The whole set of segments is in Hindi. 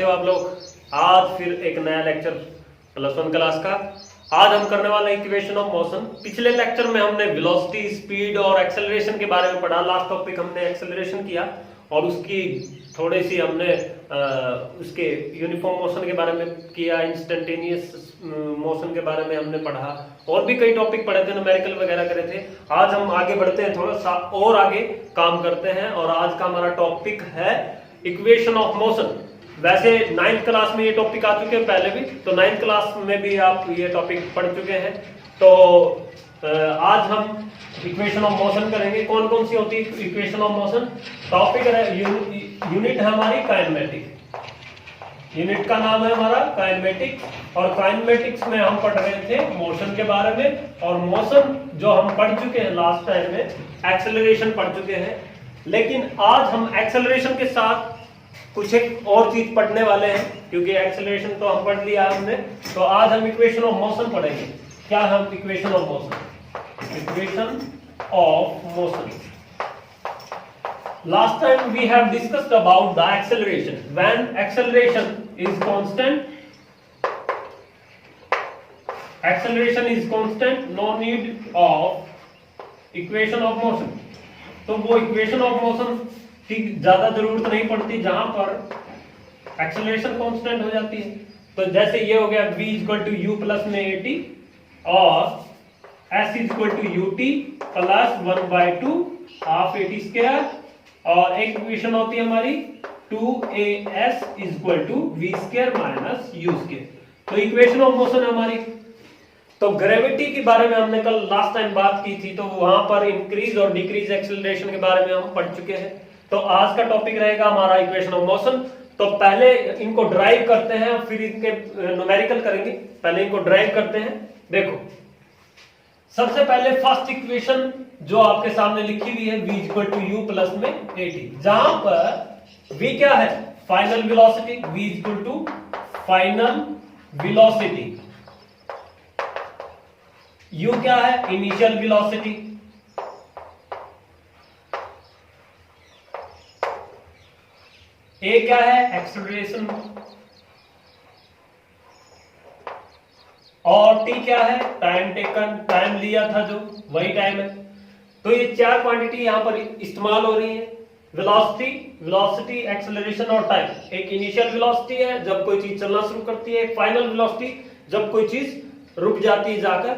हो आप लोग। आज फिर एक नया लेक्चर +1 क्लास का। आज हम करने वाले हैं इक्वेशन ऑफ मोशन। पिछले लेक्चर में हमने वेलोसिटी, स्पीड और एक्सेलरेशन के बारे में पढ़ा। लास्ट टॉपिक हमने एक्सेलरेशन किया और उसकी थोड़ी सी हमने उसके यूनिफॉर्म मोशन के बारे में किया, इंस्टेंटेनियस मोशन के बारे में हमने पढ़ा और भी कई टॉपिक पढ़े थे, न्यूमेरिकल वगैरह करे थे। आज हम आगे बढ़ते हैं, थोड़ा सा और आगे काम करते हैं और आज का हमारा टॉपिक है इक्वेशन ऑफ मोशन। वैसे 9th क्लास में ये टॉपिक आ चुके हैं पहले भी, तो 9th क्लास में भी आप ये टॉपिक पढ़ चुके हैं। तो आज हम इक्वेशन ऑफ मोशन करेंगे। कौन कौन सी होती है इक्वेशन ऑफ मोशन? टॉपिक है, यूनिट है हमारी काइनेमेटिक। यूनिट का नाम है हमारा काइनेमेटिक और काइनेमेटिक्स में हम पढ़ रहे थे मोशन के बारे में। और मोशन जो हम पढ़ चुके हैं लास्ट टाइम में, एक्सेलरेशन पढ़ चुके हैं। लेकिन आज हम एक्सेलरेशन के साथ कुछ एक और चीज पढ़ने वाले हैं, क्योंकि एक्सेलरेशन तो हम पढ़ लिया हमने। तो आज हम इक्वेशन ऑफ मोशन पढ़ेंगे। क्या हम equation of motion? Equation of motion. Last time we have discussed about the acceleration. When acceleration is constant, no need of equation of motion. तो वो equation of motion की ज्यादा जरूरत नहीं पड़ती जहां पर acceleration constant हो जाती है। तो जैसे ये हो गया v equal to u plus में at और s equal to ut plus 1/2 half at square. और एक इक्वेशन होती है हमारी 2as equal to v square minus u square. तो इक्वेशन ऑफ मोशन है हमारी। तो ग्रेविटी के बारे में हमने कल लास्ट टाइम बात की थी, तो वहां पर इंक्रीज और डिक्रीज एक्सेलरेशन के बारे में हम पढ़ चुके हैं। तो आज का टॉपिक रहेगा हमारा इक्वेशन ऑफ मोशन। तो पहले इनको ड्राइव करते हैं, फिर इनके न्यूमेरिकल करेंगे। पहले इनको ड्राइव करते हैं। देखो, सबसे पहले फर्स्ट इक्वेशन जो आपके सामने लिखी हुई है v equal to u plus में at, जहां पर v क्या है? Final velocity. v equal to final velocity, u क्या है? इनिशियल वेलोसिटी, a क्या है? एक्सेलरेशन, और t क्या है? टाइम टेकन, टाइम लिया था जो, वही टाइम है। तो ये चार क्वांटिटी यहां पर इस्तेमाल हो रही है। वेलोसिटी, एक्सेलरेशन और टाइम। एक इनिशियल वेलोसिटी है जब कोई चीज चलना शुरू करती है, एक फाइनल वेलोसिटी जब कोई चीज रुक जाती है जाकर।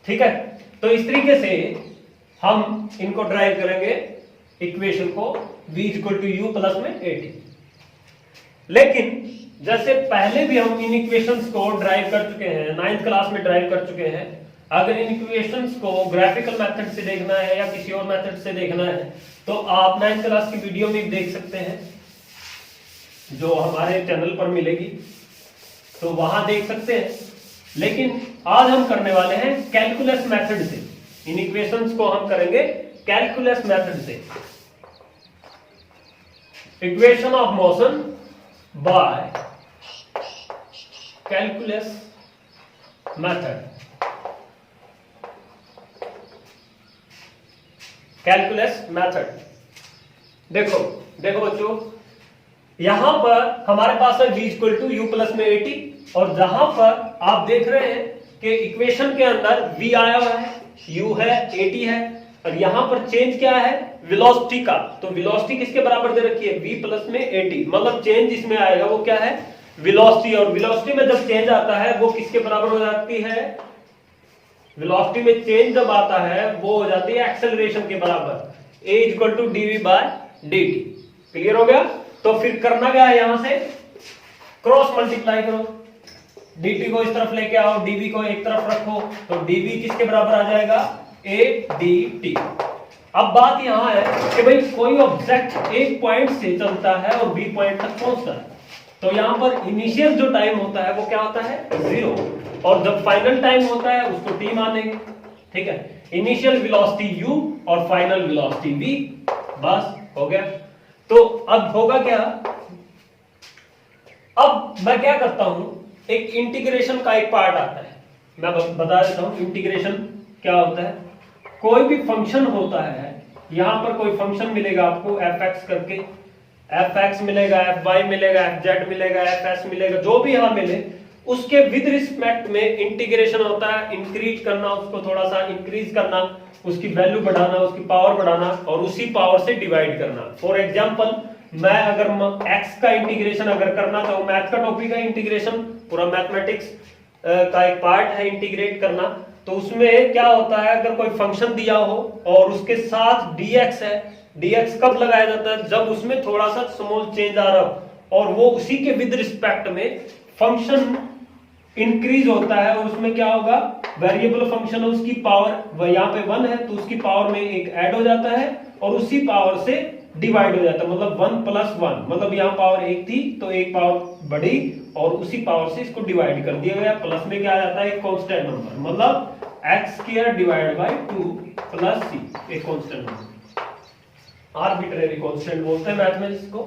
ठीक है, तो इस तरीके से हम इनको ड्राइव करेंगे इक्वेशन को v equal to u plus में at। लेकिन जैसे पहले भी हम इन इक्वेशंस को ड्राइव कर चुके हैं, 9th क्लास में ड्राइव कर चुके हैं। अगर इन इक्वेशंस को ग्राफिकल मेथड से देखना है या किसी और मेथड से देखना है तो आप 9th क्लास की वीडियो में देख सकते हैं, जो हमारे चैनल पर मिलेगी, तो वहां देख सकते हैं। लेकिन आज हम करने वाले हैं कैलकुलस मेथड से। इन इक्वेशंस को हम करेंगे कैलकुलस मेथड से। Equation of motion by calculus method. Calculus method, देखो बच्चों, यहां पर हमारे पास है v equal to u plus में at और जहां पर आप देख रहे हैं कि इक्वेशन के अंदर v आया हुआ है, u है, at है और यहां पर चेंज क्या है? वेलोसिटी का। तो वेलोसिटी किसके बराबर दे रखी है? v प्लस में at, मतलब चेंज इसमें आएगा वो क्या है? वेलोसिटी। और वेलोसिटी में जब चेंज आता है वो किसके बराबर हो जाती है? वेलोसिटी में चेंज जब आता है वो हो जाती है एक्सेलरेशन के बराबर, a equal to dv by dt। Clear हो गया? तो फिर करना क्या है? यहां से क्रॉस मल्टीप्लाई करो, dt को इस तरफ लेके आओ, dv को एक तरफ रखो, तो dv किसके बराबर आ जाएगा? a dt। अब बात यहां है कि भाई कोई ऑब्जेक्ट एक पॉइंट से चलता है और b पॉइंट तक पहुंचता है, तो यहां पर इनिशियल जो टाइम होता है वो क्या होता है? 0, और जब फाइनल टाइम होता है उसको t मानेंगे। ठीक है, इनिशियल वेलोसिटी u और फाइनल वेलोसिटी v, बस हो गया। तो अब होगा क्या? अब मैं क्या करता हूं, एक इंटीग्रेशन का एक पार्ट आता है, मैं बता देता हूं इंटीग्रेशन क्या होता है। कोई भी फंक्शन होता है, यहां पर कोई फंक्शन मिलेगा आपको f(x) करके, एफ एक्स मिलेगा, एफ वाई मिलेगा, एफ जेड मिलेगा, एफ एस मिलेगा, जो भी यहां मिले उसके विद रिस्पेक्ट में इंटीग्रेशन होता है, इंक्रीज करना, उसको थोड़ा सा इंक्रीज करना, उसकी वैल्यू बढ़ाना, उसकी पावर बढ़ाना और उसी पावर से डिवाइड करना। फॉर एग्जांपल मैं अगर x का इंटीग्रेशन अगर करना चाहूं, मैथ का टॉपिक है इंटीग्रेशन, पूरा मैथमेटिक्स का एक पार्ट है इंटीग्रेट करना, तो उसमें क्या होता है अगर कोई फंक्शन दिया हो और उसके साथ dx है, dx कब लगाया जाता है, जब उसमें थोड़ा सा स्मॉल चेंज आ रहा हो और वो उसी के विद रिस्पेक्ट में फंक्शन इंक्रीज होता है और उसमें क्या होगा, वेरिएबल फंक्शन है, उसकी पावर यहाँ पे 1 है तो उसकी पावर में एक ऐड हो जाता है और उसी पावर से डिवाइड हो जाता है, मतलब 1 प्लस 1, मतलब यहाँ पावर 1 थी तो एक पावर बढ़ी और उसी पावर से इसको डिवाइड कर दिया गया, प्लस में क्या आ जाता है एक कांस्टेंट नंबर, मतलब x² divide by 2 plus c, एक कांस्टेंट नंबर, आर्बिट्रेरी कांस्टेंट बोलते हैं मैथ में इसको।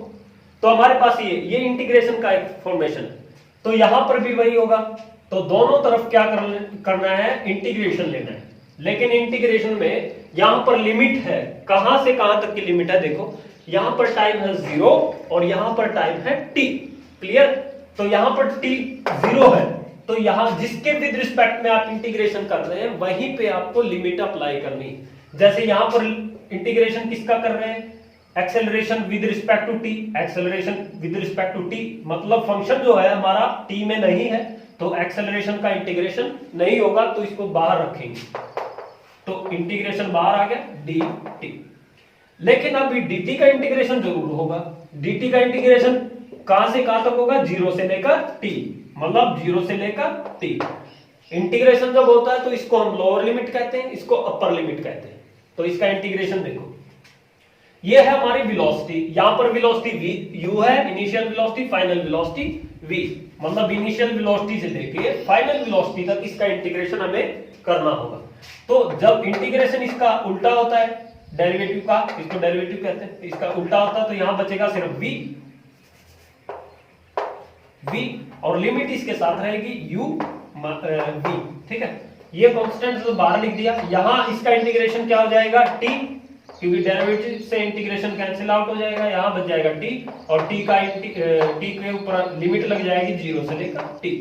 तो हमारे पास ये इंटीग्रेशन का एक फॉर्मेशन है, तो यहां पर भी वही होगा, तो दोनों तरफ क्या करना है, इंटीग्रेशन लेना है, लेकिन इंटीग्रेशन में यहां पर लिमिट है, कहां से कहां तक की लिमिट है, देखो यहां पर टाइम है 0 और यहां पर टाइम है t, क्लियर। तो यहां पर t 0 है तो यहां जिसके विद रिस्पेक्ट में आप इंटीग्रेशन कर रहे हैं वहीं पे आपको लिमिट अप्लाई करनी है। जैसे यहां पर इंटीग्रेशन किसका कर रहे हैं, acceleration with respect to t, acceleration with respect to t, मतलब फंक्शन जो है हमारा t में नहीं है तो एक्सेलरेशन का इंटीग्रेशन नहीं होगा, तो इसको बाहर रखेंगे, तो इंटीग्रेशन बाहर आ गया dt। लेकिन अभी dt का इंटीग्रेशन जरूर होगा, dt का इंटीग्रेशन कहां से कहां तक होगा, 0 से लेकर t, मतलब 0 से लेकर t। इंटीग्रेशन जब होता है तो इसको हम लोअर लिमिट कहते हैं, इसको अपर लिमिट कहते हैं। तो इसका इंटीग्रेशन देखो, ये है हमारी वेलोसिटी, यहां पर वेलोसिटी v u है, initial velocity, final velocity v, मतलब इनिशियल वेलोसिटी से लेके फाइनल वेलोसिटी तक इसका इंटीग्रेशन हमें करना होगा। तो जब इंटीग्रेशन इसका उल्टा होता है डेरिवेटिव का, इसको डेरिवेटिव कहते हैं, इसका उल्टा होता है तो यहां बचेगा सिर्फ v और लिमिट इसके साथ रहेगी u v, ठीक है। ये कांस्टेंट तो बाहर लिख दिया, यहां इसका इंटीग्रेशन क्या हो जाएगा t, क्योंकि डेरिवेटिव से इंटीग्रेशन कैंसिल आउट हो जाएगा, यहां बच जाएगा t और t के ऊपर लिमिट लग जाएगी 0 से लेकर t।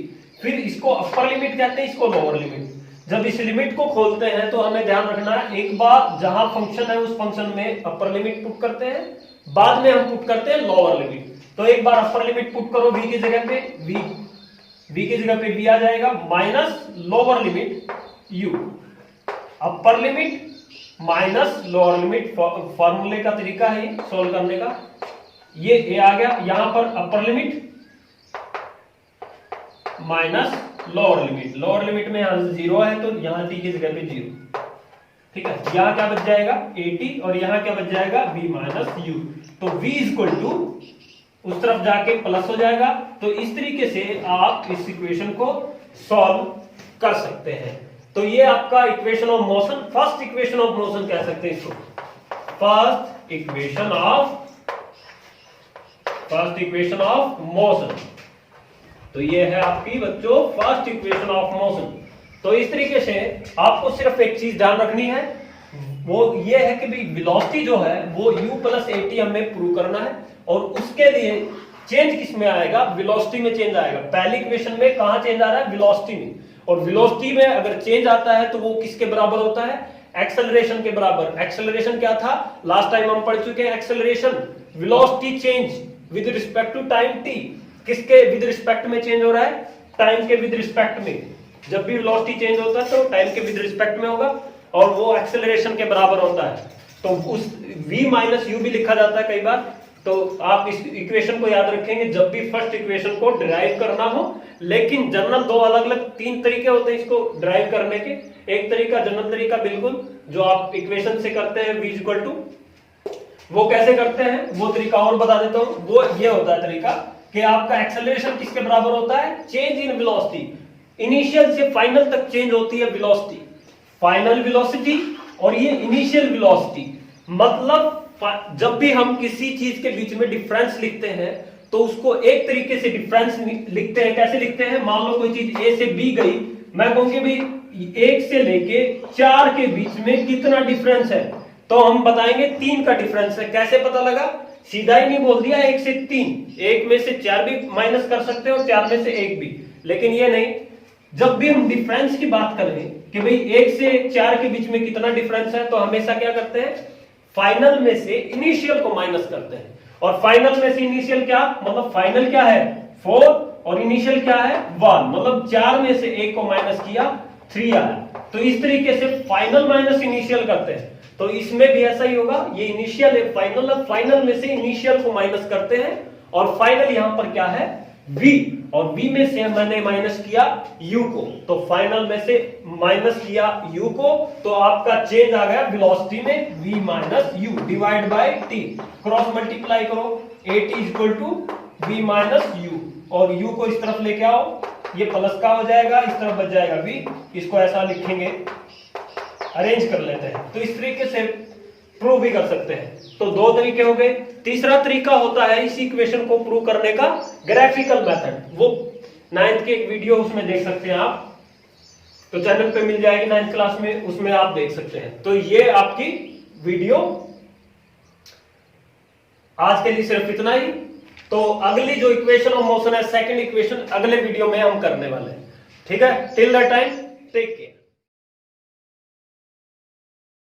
फिर इसको अपर लिमिट कहते हैं, इसको लोअर लिमिट। जब इस लिमिट को खोलते हैं तो हमें ध्यान रखना है, एक बार जहां फंक्शन है उस फंक्शन में अपर लिमिट पुट करते हैं, बाद में हम पुट करते हैं लोअर लिमिट। तो एक बार अपर लिमिट पुट करो v की जगह पे v की जगह पे v आ जाएगा minus lower limit u, upper limit minus lower limit, फॉर्मूले का तरीका है सोल्व करने का। ये आ गया, यहां पर upper limit minus lower limit, lower limit में यहां 0 है तो यहां t की जगह पे 0, ठीक है। यहां क्या बच जाएगा at और यहां क्या बच जाएगा v माइनस u, तो v इक्वल टू उस तरफ जाके प्लस हो जाएगा। तो इस तरीके से आप इस इक्वेशन को सॉल्व कर सकते हैं। तो ये आपका equation of motion, first equation of motion कह सकते हैं इसको, फर्स्ट इक्वेशन ऑफ मोशन। तो ये है आपकी बच्चों फर्स्ट इक्वेशन ऑफ मोशन। तो इस तरीके से आपको सिर्फ एक चीज ध्यान रखनी है, वो ये है कि भाई वेलोसिटी जो है वो u प्लस at हमें प्रूव करना है और उसके लिए चेंज किस में आएगा, वेलोसिटी में चेंज आएगा। पहली इक्वेशन में कहां चेंज आ रहा है, वेलोसिटी में, और वेलोसिटी में अगर चेंज आता है तो वो किसके बराबर होता है, एक्सेलरेशन के बराबर। एक्सेलरेशन क्या था, लास्ट टाइम हम पढ़ चुके हैं, acceleration velocity change with respect to time t, किसके विद रिस्पेक्ट में चेंज हो रहा है, टाइम के विद रिस्पेक्ट में। जब भी वेलोसिटी चेंज होता है तो टाइम के विद रिस्पेक्ट में होगा और वो एक्सेलरेशन के बराबर होता है। तो उस v माइनस u भी लिखा जाता है कई बार। तो आप इस इक्वेशन को याद रखेंगे जब भी फर्स्ट इक्वेशन को डिराइव करना हो। लेकिन जनरल दो अलग अलग तीन तरीके होते हैं इसको डिराइव करने के। एक तरीका जनरल तरीका बिल्कुल जो आप इक्वेशन से करते हैं v इक्वल टू, वो कैसे करते हैं वो तरीका और बता देता हूं। वो ये होता है तरीका कि आपका एक्सेलरेशन किसके बराबर होता है, चेंज इन वेलोसिटी। इनिशियल से फाइनल तक चेंज होती है वेलोसिटी, फाइनल वेलोसिटी और ये इनिशियल वेलोसिटी। मतलब जब भी हम किसी चीज के बीच में डिफरेंस लिखते हैं तो उसको एक तरीके से डिफरेंस लिखते हैं। कैसे लिखते हैं, मान लो कोई चीज ए से बी गई, मैं कहूंगी भाई 1 से लेके 4 के बीच में कितना डिफरेंस है, तो हम बताएंगे 3 का डिफरेंस है। कैसे पता लगा सीधा ही नहीं बोल दिया 1 से 3, 1 में से 4 भी माइनस कर सकते हो और 4 में से 1 भी, लेकिन ये नहीं। जब भी हम डिफरेंस की बात करें कि भाई 1 से 4 के बीच में कितना डिफरेंस है, तो हमेशा क्या करते हैं, फाइनल में से इनिशियल को माइनस करते हैं। और फाइनल में से इनिशियल क्या, मतलब फाइनल क्या है 4 और इनिशियल क्या है 1, मतलब 4 में से 1 को माइनस किया 3 आया। तो इस तरीके से फाइनल माइनस इनिशियल करते हैं। तो इसमें भी ऐसा ही होगा, ये इनिशियल है फाइनल, फाइनल में से इनिशियल को माइनस करते हैं और फाइनल यहां पर क्या है v, और v में से मैंने माइनस किया u को, तो फाइनल में से माइनस किया u को, तो आपका चेंज आ गया वेलोसिटी में v minus u divide by t, cross multiply करो 8 is equal to v minus u, और u को इस तरफ लेके आओ, ये प्लस का हो जाएगा, इस तरफ बच जाएगा v, इसको ऐसा लिखेंगे, अरेंज कर लेते हैं। तो इस तरीके से प्रूव भी कर सकते हैं। तो 2 तरीके हो गए। तीसरा तरीका होता है इस इक्वेशन को प्रूव करने का ग्राफिकल मेथड, वो 9th के एक वीडियो उसमें देख सकते हैं आप, तो चैनल पे मिल जाएगी 9th क्लास में, उसमें आप देख सकते हैं। तो ये आपकी वीडियो आज के लिए सिर्फ इतना ही। तो अगली जो इक्वेशन ऑफ मोशन है, सेकंड इक्वेशन, अगले वीडियो में हम करने वाले हैं। ठीक है, till the time take care.